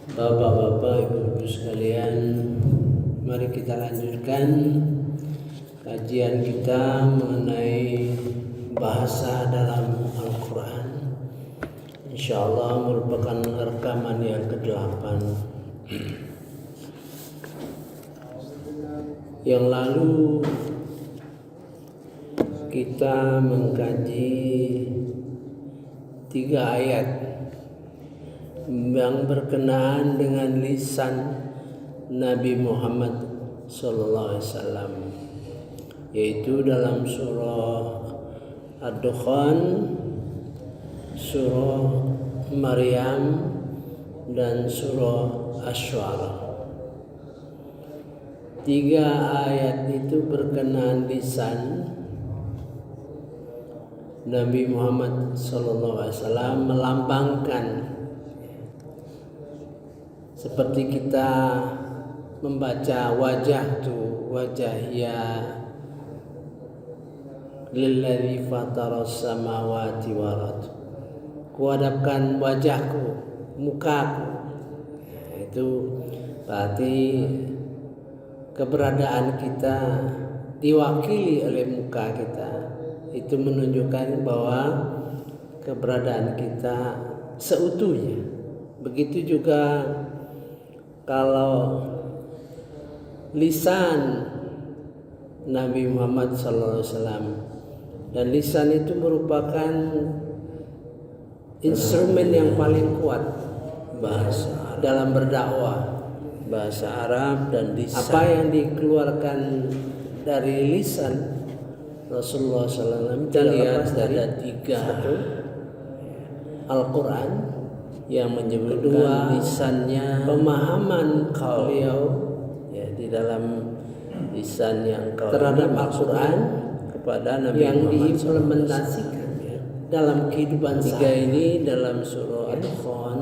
Bapak-bapak, ibu-ibu sekalian, mari kita lanjutkan kajian kita mengenai bahasa dalam Al-Quran. InsyaAllah merupakan rekaman yang ke-8. Yang lalu kita mengkaji 3 ayat yang berkenaan dengan lisan Nabi Muhammad SAW, yaitu dalam surah Ad-Dukhan, surah Maryam, dan surah Asy-Syu'ara. 3 ayat itu berkenaan lisan Nabi Muhammad SAW, melambangkan seperti kita membaca wajah ya lilladzi fataras samawati wal ardh, kuhadapkan wajahku, mukaku. Itu berarti keberadaan kita diwakili oleh muka kita. Itu menunjukkan bahwa keberadaan kita seutuhnya. Begitu juga kalau lisan Nabi Muhammad SAW, dan lisan itu merupakan instrumen yang paling kuat bahasa dalam berdakwah, bahasa Arab dan lisan. Apa yang dikeluarkan dari lisan Rasulullah SAW, kita lihat ada 3. Al-Quran yang menyebutkan lisannya, pemahaman beliau di dalam lisan yang terhadap Al-Quran kepada Nabi yang Muhammad diimplementasikan dalam kehidupan sehari. Ini dalam surah Ad-Dukhan,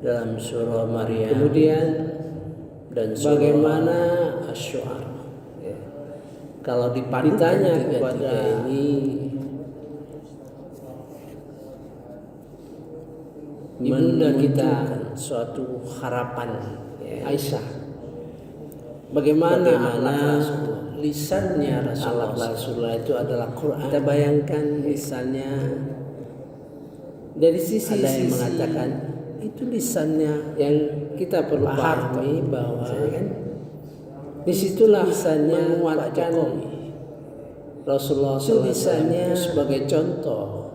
dalam surah Maryam, kemudian dan bagaimana Asy-Syu'ara. Kalau ditanya kepada ini, ibunda kita suatu harapan, Aisyah, bagaimana lisannya Rasulullah itu adalah Quran. Kita bayangkan lisannya, dari sisi ada yang mengatakan itu lisannya yang kita perlu pahami bahwa disitulah lisannya menguatkan Rasulullah SAW sebagai contoh,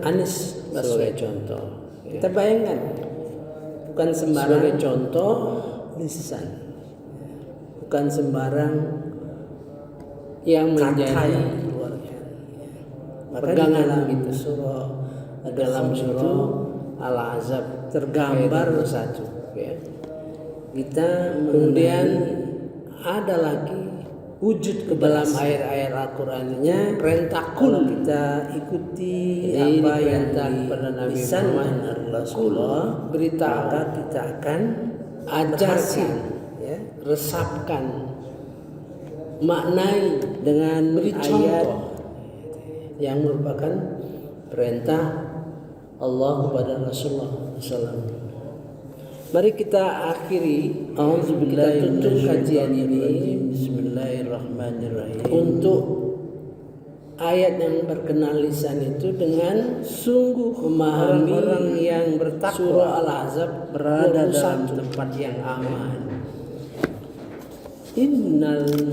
Anis sebagai contoh. Kita bayangkan, bukan sembarang sebagai contoh lisan, bukan sembarang yang menjadi pegangan gitu. Dalam surah Al-Ahzab tergambar satu. Kita kemudian ada lagi wujud ke dalam ayat-ayat Al-Qurannya, perintah kalau kita ikuti apa yang kepada Nabi Muhammad Rasulullah, berita kita akan ajarkan, resapkan, maknai dengan ayat yang merupakan perintah Allah kepada Rasulullah SAW. Mari kita akhiri, kita tutup kajian ini, Bismillahirrahmanirrahim, untuk ayat yang berkenaan lisan itu dengan sungguh memahami orang yang bertakwa. Surah Al-Ahzab berada dalam tempat yang aman,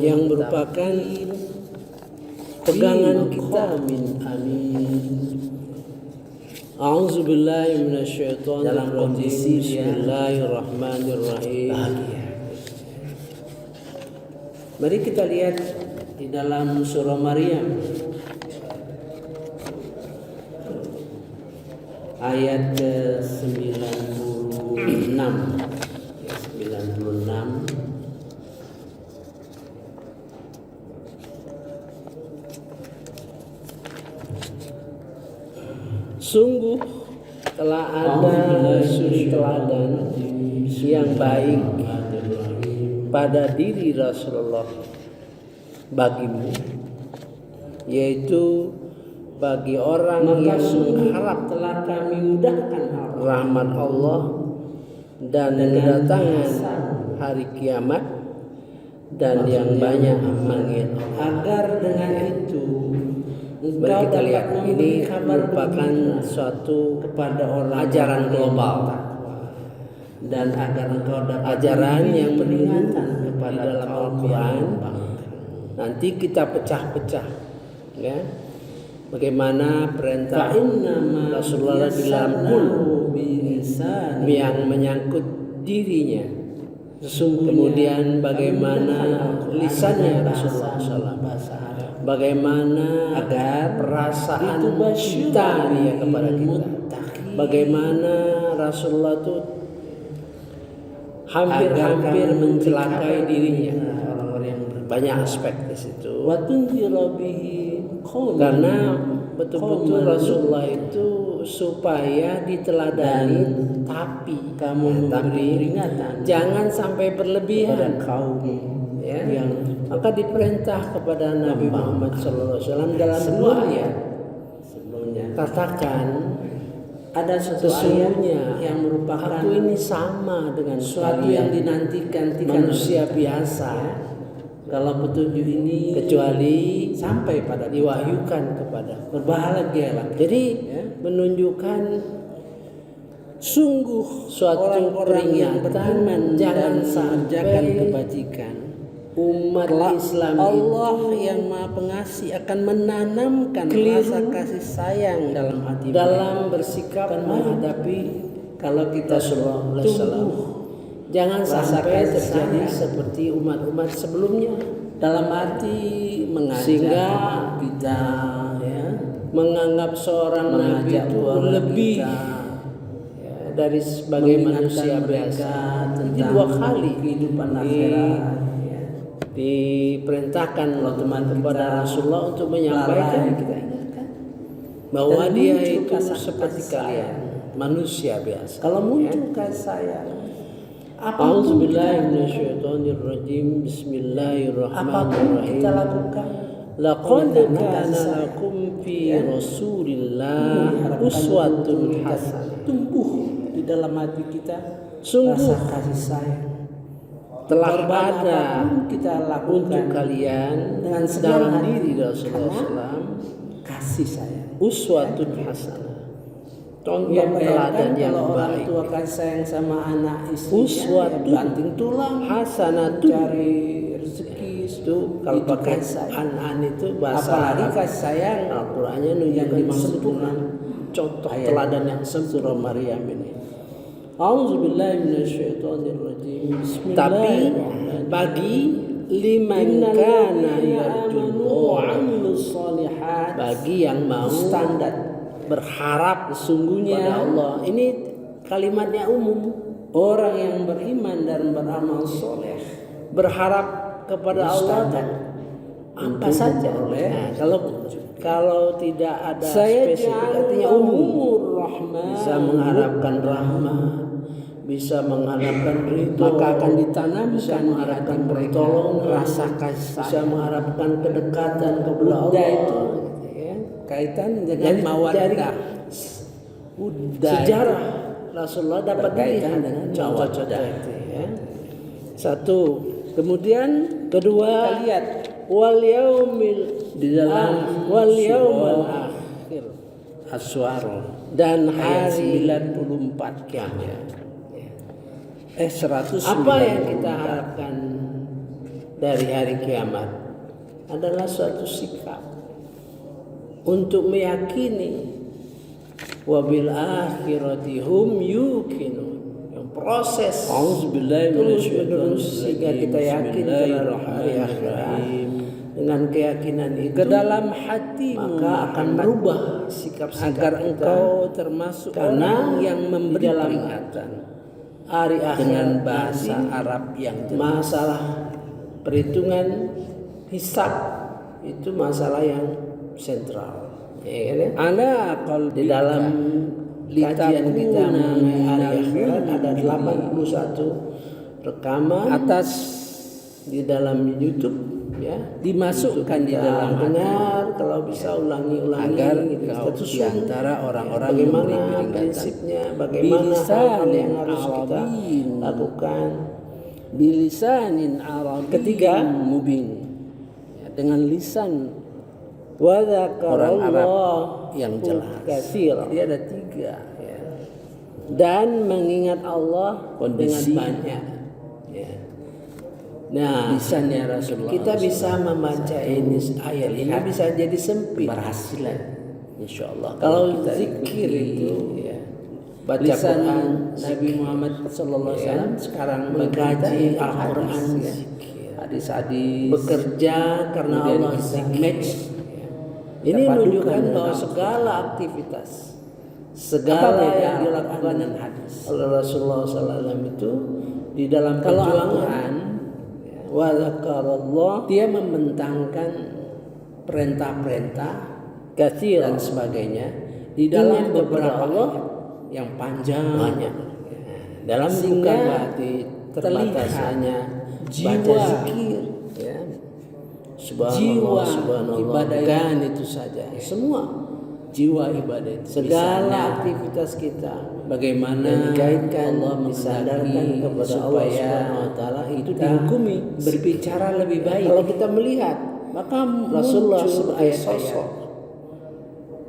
yang merupakan pegangan kita. Amin. A'udzubillahi minasyaitonir rajim. Bismillahirrahmanirrahim. Mari kita lihat di dalam surah Maryam ayat ke-96. 96. Sungguh telah ada suri teladan yang baik pada diri Rasulullah bagimu, yaitu bagi orang yang mengharap telah kami mudahkan rahmat Allah dan kedatangan hari kiamat dan yang banyak amalnya, agar dengan itu mari kita lihat ini merupakan suatu kepada orang ajaran global dan agar engkau dapat ajaran yang peringatan kepada dalam Al-Quran. Nanti kita pecah-pecah, ya. Bagaimana perintah Rasulullah di dalam yang menyangkut dirinya, kemudian bagaimana lisannya Rasulullah SAW, bagaimana agar perasaan cinta dia kepada kita, bagaimana Rasulullah itu hampir mencelakai dirinya. Banyak aspek di situ. Karena betul-betul Rasulullah itu supaya diteladani, tapi jangan sampai berlebihan kaum, ya. Maka diperintah kepada Nabi Muhammad SAW dalam dua ayat sebelumnya, katakan ada sesungguhnya yang merupakan aku ini sama dengan suatu yang dinantikan manusia biasa. Kalau petunjuk ini kecuali sampai pada diwahyukan kepada, berbahagialah. Jadi menunjukkan sungguh suatu peringatan, jangan mengerjakan kebajikan. Umat Islam Allah yang Maha Pengasih akan menanamkan rasa kasih sayang dalam hati, dalam bersikap menghadapi. Kalau kita tumbuh, jangan sampai terjadi seperti umat-umat sebelumnya, dalam arti mengajak sehingga kita menganggap seorang nabi itu lebih dari sebagai manusia biasa. Tentang dua kali kehidupan akhirat diperintahkan kepada Rasulullah untuk menyampaikan kita ingatkan bahwa dia itu seperti kalian, manusia biasa. Kalau muncul kasih sayang, A'udzubillahi minasyaitonirrajim. Bismillahirrahmanirrahim. Kita lakukan. Laqad kana lakum fi Rasulillah uswatun hasanah. Tumbuh di dalam hati kita rasa kasih sayang. Telah ada kita lakukan untuk kalian dengan dalam diri Rasulullah SAW kasih sayang. Uswatun hasanah. Contoh teladan yang baik. Tua kasih sayang sama anak istri, uswatun banting tulang, hasanah cari rezeki itu. Kalau pakai an itu bahasa Arab, kasih sayang Al-Qur'annya nunjukkan sempurna. Contoh teladan yang sempurna Maryam ini. A'udzubillahi minasyaitonirrajim. Tapi bagi liman kana yarjullah bagi yang mau standar berharap sesungguhnya pada Allah. Ini kalimatnya umum. Orang yang beriman dan beramal soleh berharap kepada Allah apa saja. Kalau tidak ada spesifik artinya umum. Bisa mengharapkan rahmat, bisa mengharapkan ridho, maka akan ditanam, bisa mengharapkan pertolongan, rasa kasih, bisa mengharapkan kedekatan kepada Allah. Itu kaitan dengan mawaddah. Sejarah Rasulullah dapat kaitan dengan mawaddah itu, ya. Satu. Kemudian kedua, kita lihat wal yaumil di dalam wal yaumil akhir As-Suara dan hari 94 kiamat. 100. Apa yang kita harapkan dari hari kiamat adalah suatu sikap untuk meyakini wabil akhirati hum yuqinun, yang proses terus sehingga kita yakin terhadap hari akhirat. Dengan keyakinan itu ke dalam hati, maka akan merubah sikap-sikap agar engkau termasuk orang yang memberi peringatan hari akhirat dengan bahasa Arab yang masalah perhitungan hisab itu masalah yang sentral. Ada kalau di dalam kajian kita mengenai hari akhirat ada 81 rekaman atas di dalam YouTube ya, dimasukkan di dalam hati, dengar, kalau bisa ulangi agar gitu. kau di antara orang-orang yang bagaimana memberi peringatan. prinsipnya, bagaimana hal yang harus kita lakukan. Bilisanin Arabiyyin Ketiga, mubin, ya, dengan lisan wa orang Arab dzakarallahu yang jelas. katsira. Jadi ada 3 ya. Dan mengingat Allah Kondisi. dengan banyak ya. Nah, Lisannya Rasulullah kita bisa membaca ini ayat ini bisa jadi sempit. berhasilan insyaallah Kalau kita zikir ikuti, itu ya. baca Lisan Quran, Nabi Muhammad sallallahu alaihi wasallam sekarang mengkaji itu Al-Quran, hadis, ya. Hadis-hadis, bekerja karena kemudian Allah, zikir. match. Ini Kita menunjukkan padukan bahwa dengan segala aktivitas, Apa segala beda yang Al-Quran dilakukan dengan hadis? oleh Rasulullah SAW itu di dalam Kalau perjuangan Al-Quran, wa dzakarallah dia membentangkan perintah-perintah katsira dan sebagainya di dalam Ingat beberapa kepada Allah ayat yang panjang banyak. Dalam Sehingga bukan berarti terbatas terlihat hanya jiwa, baca zikir ya. Subhanallah, jiwa subhanallah, ibadah bukan itu saja. Semua jiwa ibadah itu. segala Misalnya, aktivitas kita bagaimana yang dikaitkan Allah disandarkan menghendaki kepada Allah supaya Subhanahu wa taala itu kita dihukumi. berbicara lebih baik. Kalau kita melihat, maka Rasulullah muncul sebagai ayat-ayat sosok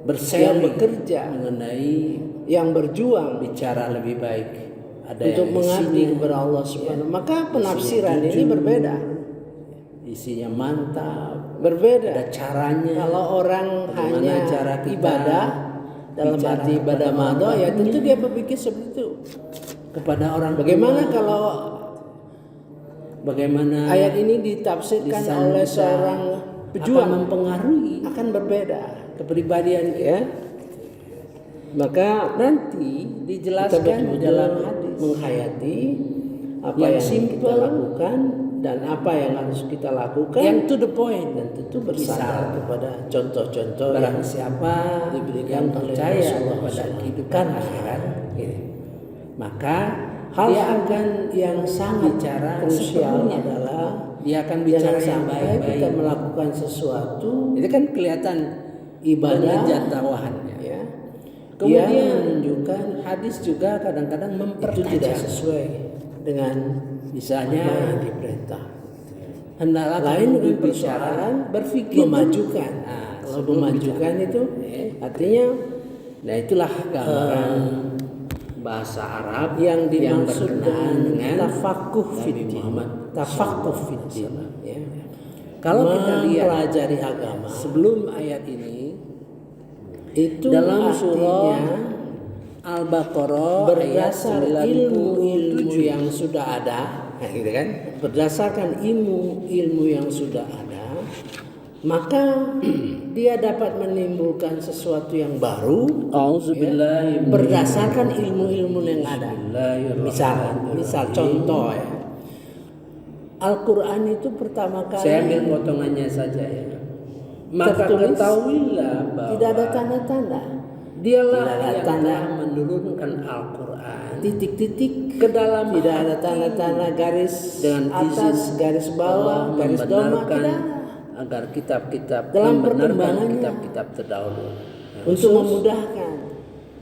berseri yang bekerja, mengenai yang berjuang bicara lebih baik. Ada untuk yang mengabdi isinya, kepada Allah Subhanahu. ya, Maka penafsiran isinya ini jujur, berbeda. isinya mantap, Berbeda. ada caranya. Kalau orang Bagaimana hanya cara kita ibadah dalam bicara arti ibadah kepada madho, orang ya lain. tentu dia berpikir seperti itu. Kepada orang Bagaimana tua, kalau bagaimana ayat ini ditafsirkan lisan oleh kita seorang akan pejuang, mempengaruhi akan berbeda. kepribadian kita. Ya. Maka Nanti kita dijelaskan di betul-betul dalam hadis menghayati apa yang yang simple, kita lakukan dan apa yang harus kita lakukan, yang to the point. dan tentu bersandar kepada contoh-contoh Barang yang siapa diberikan yang oleh percaya Rasulullah kepada SAW. kehidupan akhirat, ini, maka Hal dia akan yang sangat bicara krusial sepenuhnya. adalah Dia akan bicara jangan yang sampai baik-baik. kita melakukan sesuatu Itu kan kelihatan ibadah derajat tawahannya. ya, Kemudian yang menunjukkan hadis juga kadang-kadang itu mempertajam. tidak sesuai dengan Misalnya apa yang diperintah. hendaklah Lain kamu dengan berbicara, persoalan berpikir memajukan. Nah, Kalau sebelum memajukan bicara. itu artinya Nah, itulah gambaran bahasa Arab yang dimaksud berkenaan dengan tafakuh Nabi fiddin. Muhammad. Tafakuh fiddin, ya. Kalau kita lihat mempelajari agama sebelum ayat ini itu dalam artinya surah Al-Baqarah berdasar ayat ilmu-ilmu 97. yang sudah ada, Nah, gitu kan? berdasarkan ilmu-ilmu yang sudah ada, maka dia dapat menimbulkan sesuatu yang baru Auzubillahi berdasarkan ilmu-ilmu yang ada. Misal contoh ya, Al-Quran itu pertama kali Saya ambil potongannya saja ya. Maka tertulis, ketahuilah bahwa tidak ada tanda-tanda, dialah tidak ada yang tanda telah menurunkan Al-Quran titik-titik ke dalam tidak ada hati tanda-tanda garis dengan atas, izin garis Allah bawah, garis doma, membenarkan tidak ada. agar kitab-kitab Dalam membenarkan perkembangannya. kitab-kitab terdahulu Untuk memudahkan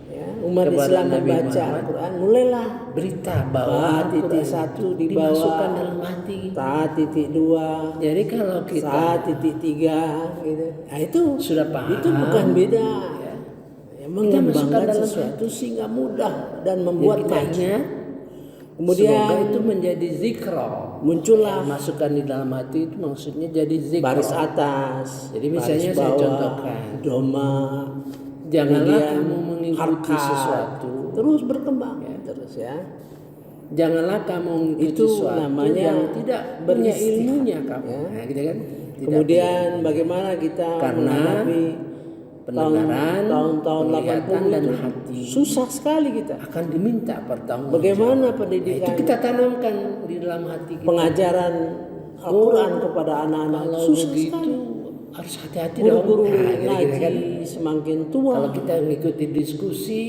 ya, umat kepada Islam Nabi membaca Muhammad, Al-Quran, mulailah berita bahwa titik Al-Quran satu di dimasukkan bawah, dalam hati. titik dua, Jadi kalau kita titik tiga, gitu. Nah itu sudah paham, itu bukan beda. ya, Ya, mengembangkan dalam sesuatu sehingga mudah dan yang membuat kita match. ingat, Kemudian semoga itu menjadi zikra. muncullah Masukkan di dalam hati itu maksudnya jadi zikra. baris atas, Jadi misalnya baris saya bawah, contohkan. doma, Janganlah kemudian kamu mengikuti harkat, sesuatu. terus berkembang terus ya. Janganlah kamu mengikuti Itu sesuatu namanya yang tidak punya beristihad, ilmunya kamu. ya. Nah, gitu kan? Tidak Kemudian bagaimana kita Karena menghadapi pendengaran, tahun-tahun penglihatan, 80 dan itu hati susah sekali kita. akan diminta pertanggung Bagaimana jawaban. pendidikan, Itu kita tanamkan di dalam hati kita. pengajaran Al-Quran kepada anak-anak Kalau susah begitu sekali. harus hati-hati dong. Guru-guru Nah, gitu ngaji kan? semakin tua. Kalau kita mengikuti diskusi,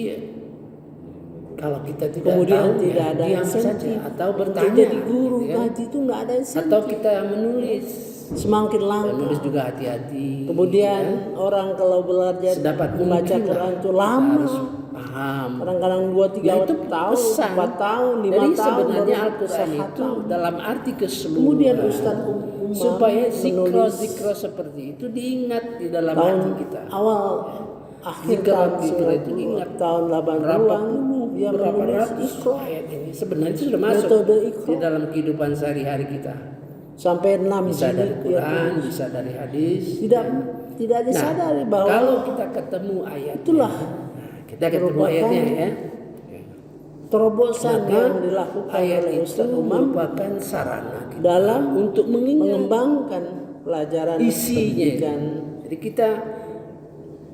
kalau kita tidak Kemudian tahu, tidak ada diam insentif saja atau untuk bertanya. jadi guru gitu kan? ngaji itu nggak ada insentif. Atau kita menulis semakin langka. Penulis juga hati-hati. Kemudian orang kalau belajar sedapat membaca mungkin Quran itu lama. harus paham. Kadang-kadang 2-3 itu tahun, pesan. 4 tahun, 5 Jadi tahun. sebenarnya baru Al-Quran itu khatam. dalam arti keseluruhan. Kemudian Ustaz Umar supaya menulis zikro seperti itu diingat di dalam tahun hati kita. awal akhir Zikro tahun zikro itu ingat tahun 80-an dia berapa menulis ratus Iqra. ayat ini sebenarnya sudah masuk Metode Iqra. di dalam kehidupan sehari-hari kita. Sampai 6 Bisa jilid dari dia Quran, tulis. bisa dari hadis. Tidak disadari bahwa kalau kita ketemu ayat, itulah kita ketemu merupakan ayatnya ya. terobosan Maka yang dilakukan ayat oleh itu Ustaz Umar merupakan sarana kita dalam untuk mengingat mengembangkan pelajaran isinya. pendidikan. Jadi kita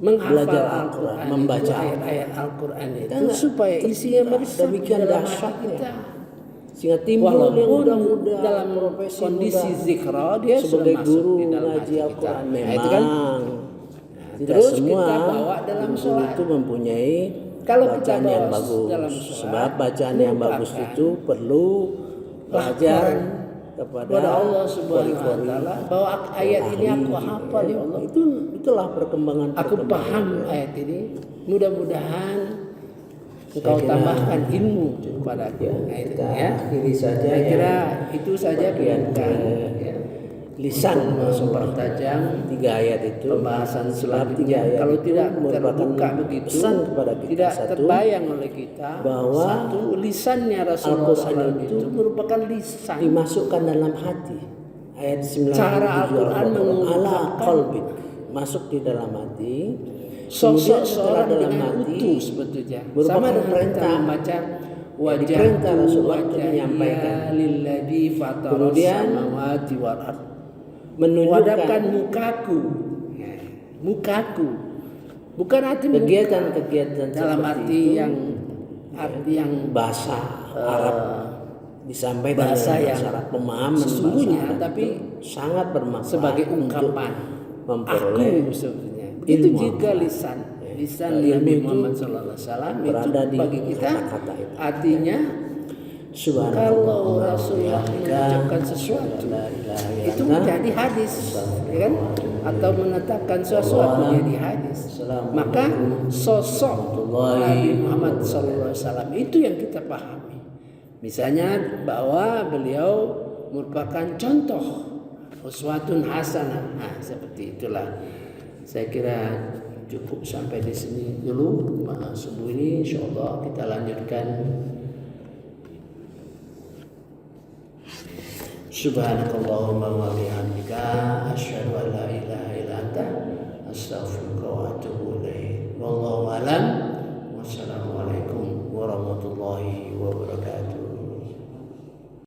menghafal Belajar Al-Quran, membaca itu ayat-ayat Al-Quran itu Enggak, supaya isinya meresap demikian dalam hati dahsyatnya. kita. Sehingga timbul yang Walaupun muda-muda dalam profesi kondisi muda zikra dia sudah sebagai masuk guru di dalam ngaji hati kita. Al-Quran Nah, memang itu kan. tidak Terus semua kita bawa dalam guru sholat. itu mempunyai Kalau kita bacaan bawa yang bagus. dalam sholat, Sebab bacaan yang bagus merupakan itu perlu belajar kepada Allah Subhanahu wa taala bahwa ayat ini aku hafal ya Allah. Itulah perkembangan. Aku paham ayat ini. Mudah-mudahan engkau tambahkan ilmu kepada aku. Nah, itu ya. Akhiri saja. Saya ya. kira itu saja bukan ya. Lisan mempertajam 3 ayat itu pembahasan sebab 3 selanjutnya. ayat Kalau itu tidak merupakan terbuka begitu, pesan kepada kita. tidak Satu, terbayang oleh kita bahwa satu lisannya Rasulullah Al-Quran SAW itu merupakan lisan. dimasukkan dalam hati. Ayat 9 Cara Al-Quran ala mengungkapkan qalbik, masuk di dalam hati. Sosok Kemudian setelah seorang dalam dengan hati utuh sebetulnya. merupakan Sama dengan perintah. kita membaca wajah Diperintah Rasulullah untuk menyampaikan. lilladzi fatara Kemudian samawati wal ardh. menunjukkan Wadahkan mukaku, ya, mukaku, bukan arti kegiatan-kegiatan dalam seperti arti yang bahasa Arab disampaikan bahasa dengan yang syarat pemahaman sesungguhnya, bahasa Arab tapi itu sangat bermanfaat sebagai untuk ungkapan memperoleh aku sebetulnya. Itu ilmu. juga lisan Ilmu Nabi itu Muhammad SAW itu berada di bagi kita kata-kata itu. artinya kalau Rasulullah mengucapkan sesuatu itu menjadi hadis, ya kan? Atau menetapkan sesuatu menjadi hadis. Maka sosok Nabi Muhammad SAW itu yang kita pahami. Misalnya bahwa beliau merupakan contoh uswatun hasanah. Nah, seperti itulah. Saya kira cukup sampai di sini dulu. Subuh ini insyaallah kita lanjutkan. Subhanakallahumma wa bihamdika asyhadu an la ilaha illa anta astaghfiruka wa atubu ilaik. Wallahu a'lam. Wassalamualaikum warahmatullahi wabarakatuh.